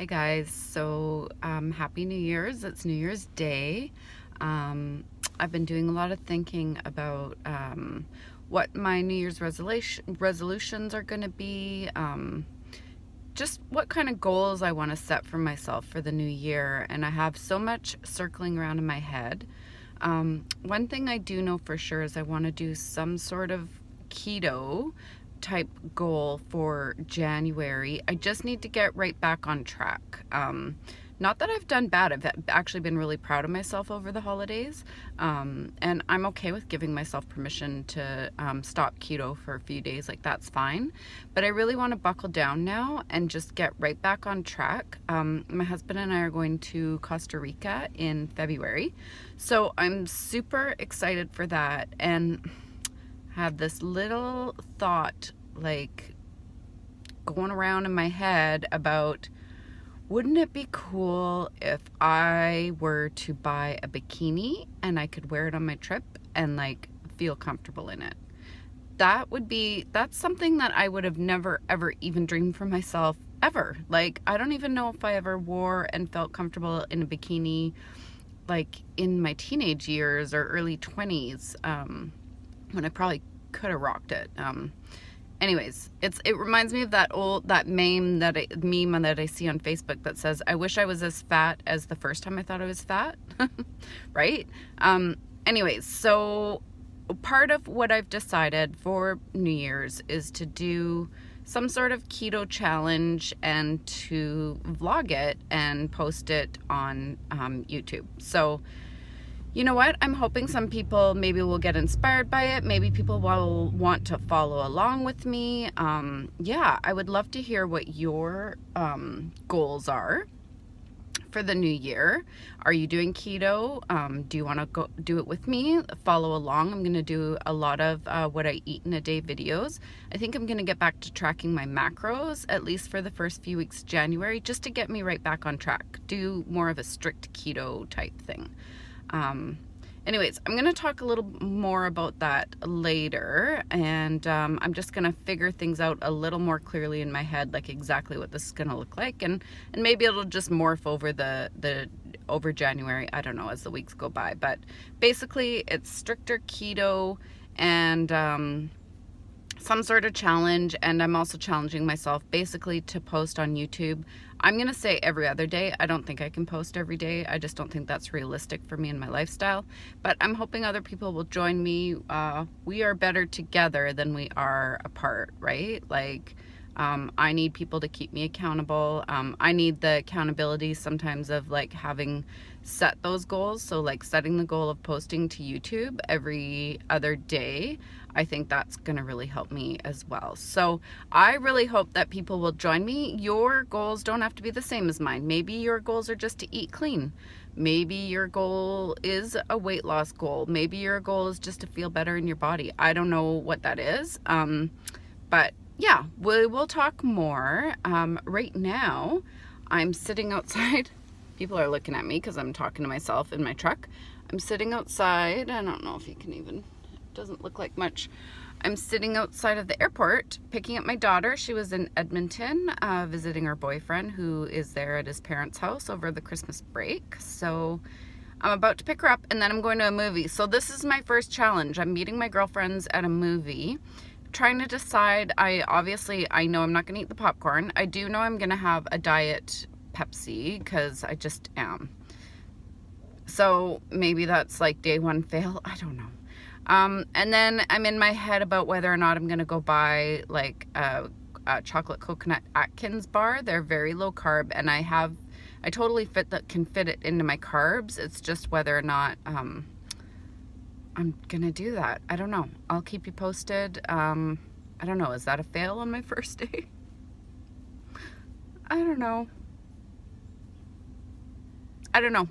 Hey guys, so happy New Year's. It's New Year's Day. I've been doing a lot of thinking about what my New Year's resolutions are going to be, just what kind of goals I want to set for myself for the new year, and I have so much circling around in my head. One thing I do know for sure is I want to do some sort of keto type goal for January. I just need to get right back on track. Not that I've done bad. I've actually been really proud of myself over the holidays. And I'm okay with giving myself permission to stop keto for a few days. Like, that's fine. But I really want to buckle down now and just get right back on track. My husband and I are going to Costa Rica in February. So I'm super excited for that. And have this little thought like going around in my head about, wouldn't it be cool if I were to buy a bikini and I could wear it on my trip and like feel comfortable in it? That's something that I would have never ever even dreamed for myself ever. Like, I don't even know if I ever wore and felt comfortable in a bikini like in my teenage years or early 20s, when I probably could have rocked it. Anyways, it reminds me of that meme that I see on Facebook that says, I wish I was as fat as the first time I thought I was fat. Right? Anyways, so part of what I've decided for New Year's is to do some sort of keto challenge and to vlog it and post it on YouTube. So you know what? I'm hoping some people maybe will get inspired by it. Maybe people will want to follow along with me. Yeah, I would love to hear what your goals are for the new year. Are you doing keto? Do you want to go do it with me? Follow along. I'm going to do a lot of what I eat in a day videos. I think I'm going to get back to tracking my macros, at least for the first few weeks of January, just to get me right back on track. Do more of a strict keto type thing. Anyways, I'm going to talk a little more about that later, and I'm just going to figure things out a little more clearly in my head, like exactly what this is going to look like, and maybe it'll just morph over January, I don't know, as the weeks go by. But basically it's stricter keto and some sort of challenge, and I'm also challenging myself basically to post on YouTube I'm gonna say every other day. I don't think I can post every day. I just don't think that's realistic for me and my lifestyle. But I'm hoping other people will join me. We are better together than we are apart, right? Like, I need people to keep me accountable. I need the accountability sometimes of like having set those goals. So like setting the goal of posting to YouTube every other day. I think that's going to really help me as well. So I really hope that people will join me. Your goals don't have to be the same as mine. Maybe your goals are just to eat clean. Maybe your goal is a weight loss goal. Maybe your goal is just to feel better in your body. I don't know what that is. But yeah, we'll talk more. Right now, I'm sitting outside. People are looking at me because I'm talking to myself in my truck. I'm sitting outside. I don't know if you can even... doesn't look like much. I'm sitting outside of the airport picking up my daughter. She was in Edmonton visiting her boyfriend who is there at his parents' house over the Christmas break. So I'm about to pick her up and then I'm going to a movie. So this is my first challenge. I'm meeting my girlfriends at a movie, trying to decide. I know I'm not going to eat the popcorn. I do know I'm going to have a diet Pepsi because I just am. So maybe that's like day one fail. I don't know. And then I'm in my head about whether or not I'm going to go buy like a chocolate coconut Atkins bar. They're very low carb and I totally can fit it into my carbs. It's just whether or not, I'm going to do that. I don't know. I'll keep you posted. I don't know. Is that a fail on my first day? I don't know.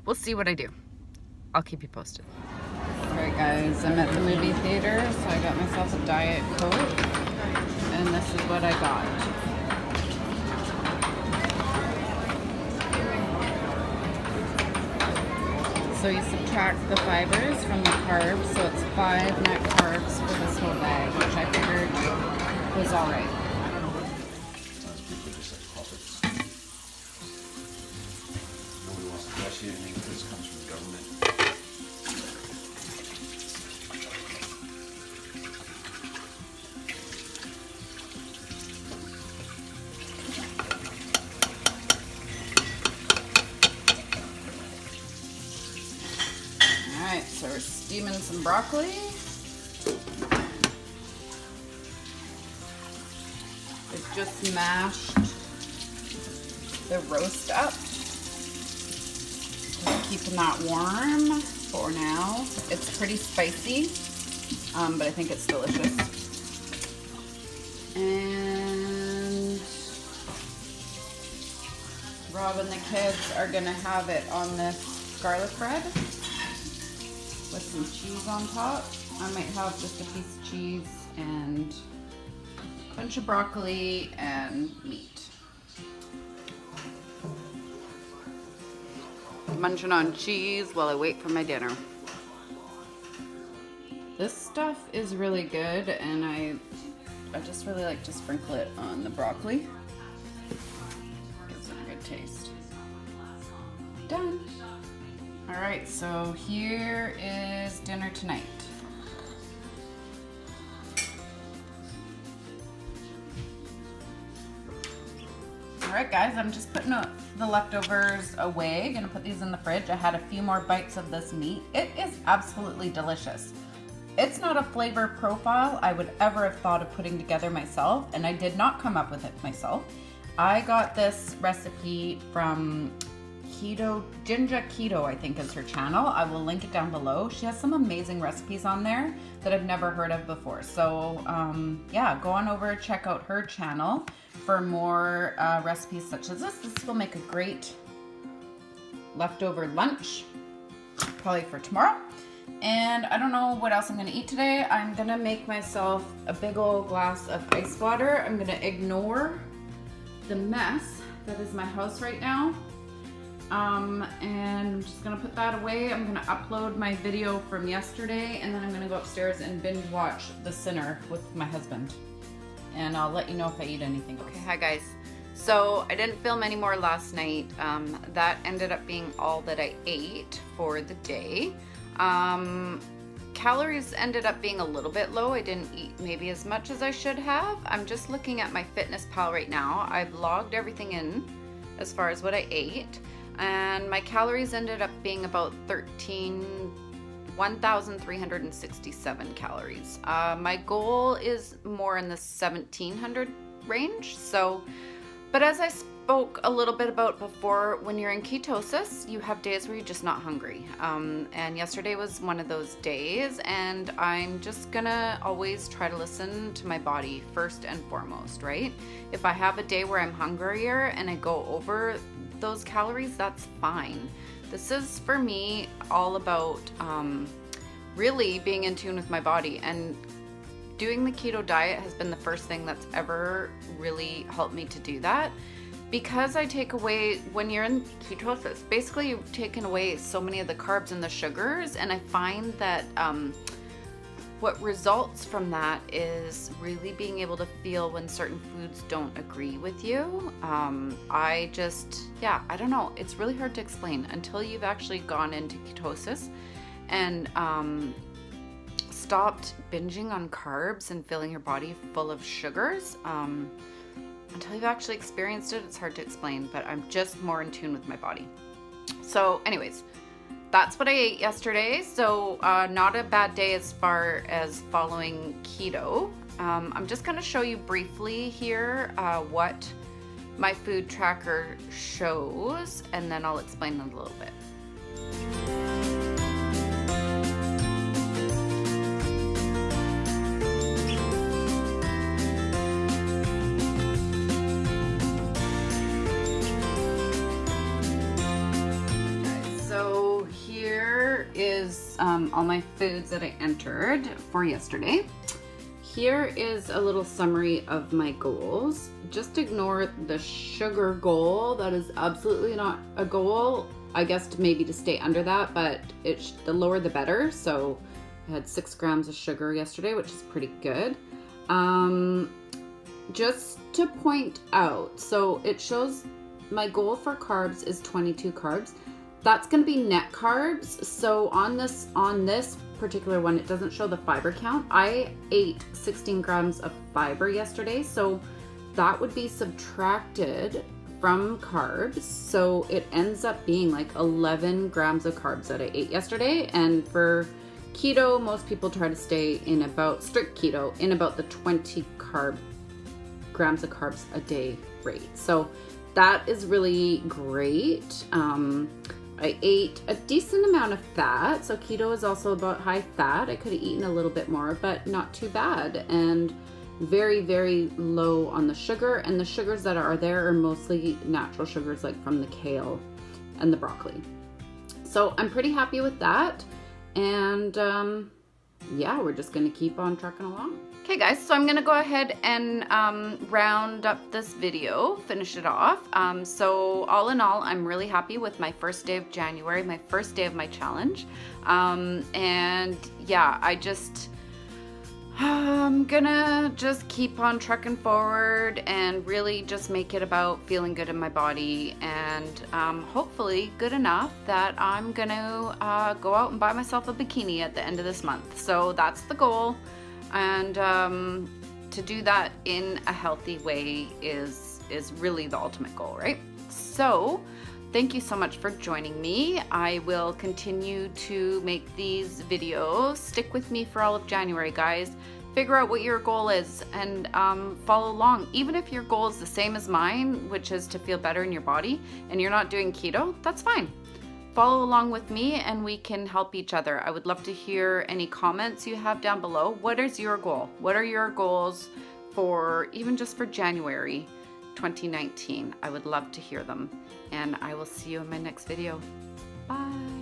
We'll see what I do. I'll keep you posted. Alright guys, I'm at the movie theater, so I got myself a Diet Coke, and this is what I got. So you subtract the fibers from the carbs, so it's 5 net carbs for this whole bag, which I figured was alright. Nobody wants to bless you, anything if this comes from the government. Alright, so we're steaming some broccoli. I've just mashed the roast up. Just keeping that warm for now. It's pretty spicy, but I think it's delicious. And Rob and the kids are gonna have it on this garlic bread with some cheese on top. I might have just a piece of cheese and a bunch of broccoli and meat. Munching on cheese while I wait for my dinner. This stuff is really good and I just really like to sprinkle it on the broccoli. Gives it a good taste. Done. Alright, so here is dinner tonight. Alright guys, I'm just putting the leftovers away. Gonna put these in the fridge. I had a few more bites of this meat. It is absolutely delicious. It's not a flavor profile I would ever have thought of putting together myself, and I did not come up with it myself. I got this recipe from Ginger Keto, I think is her channel. I will link it down below. She has some amazing recipes on there that I've never heard of before. So yeah, go on over, check out her channel for more recipes such as this. This will make a great leftover lunch, probably for tomorrow. And I don't know what else I'm gonna eat today. I'm gonna make myself a big old glass of ice water. I'm gonna ignore the mess that is my house right now. And I'm just gonna put that away. I'm gonna upload my video from yesterday and then I'm gonna go upstairs and binge watch The Sinner with my husband. And I'll let you know if I eat anything else. Okay, hi guys. So I didn't film any more last night. That ended up being all that I ate for the day. Calories ended up being a little bit low. I didn't eat maybe as much as I should have. I'm just looking at my Fitness Pal right now. I've logged everything in as far as what I ate, and my calories ended up being about 1,367 calories. My goal is more in the 1,700 range. So, but as I spoke a little bit about before, when you're in ketosis, you have days where you're just not hungry. And yesterday was one of those days, and I'm just gonna always try to listen to my body first and foremost, right? If I have a day where I'm hungrier and I go over those calories, that's fine. This is for me all about really being in tune with my body, and doing the keto diet has been the first thing that's ever really helped me to do that, because I take away, when you're in ketosis, basically you've taken away so many of the carbs and the sugars, and I find that what results from that is really being able to feel when certain foods don't agree with you. I don't know. It's really hard to explain until you've actually gone into ketosis and stopped binging on carbs and filling your body full of sugars. Until you've actually experienced it, it's hard to explain, but I'm just more in tune with my body. So anyways, that's what I ate yesterday. So not a bad day as far as following keto. I'm just going to show you briefly here what my food tracker shows, and then I'll explain in a little bit. Is all my foods that I entered for yesterday. Here is a little summary of my goals. Just ignore the sugar goal. That is absolutely not a goal. I guess maybe to stay under that, but the lower the better. So I had 6 grams of sugar yesterday, which is pretty good. Just to point out, so it shows my goal for carbs is 22 carbs. That's going to be net carbs. So on this particular one, it doesn't show the fiber count. I ate 16 grams of fiber yesterday, so that would be subtracted from carbs. So it ends up being like 11 grams of carbs that I ate yesterday. And for keto, most people try to stay in about strict keto in about the 20 grams of carbs a day rate. So that is really great. I ate a decent amount of fat, so keto is also about high fat. I could have eaten a little bit more, but not too bad. And very, very low on the sugar, and the sugars that are there are mostly natural sugars, like from the kale and the broccoli. So I'm pretty happy with that. And yeah, we're just gonna keep on trucking along. Okay guys, so I'm gonna go ahead and round up this video, finish it off. So all in all, I'm really happy with my first day of January, my first day of my challenge. And yeah, I'm gonna just keep on trucking forward and really just make it about feeling good in my body, and hopefully good enough that I'm gonna go out and buy myself a bikini at the end of this month. So that's the goal. And to do that in a healthy way is really the ultimate goal, right? So thank you so much for joining me. I will continue to make these videos. Stick with me for all of January, guys. Figure out what your goal is and follow along. Even if your goal is the same as mine, which is to feel better in your body, and you're not doing keto, that's fine. Follow along with me and we can help each other. I would love to hear any comments you have down below. What is your goal? What are your goals for, even just for January 2019? I would love to hear them. And I will see you in my next video. Bye.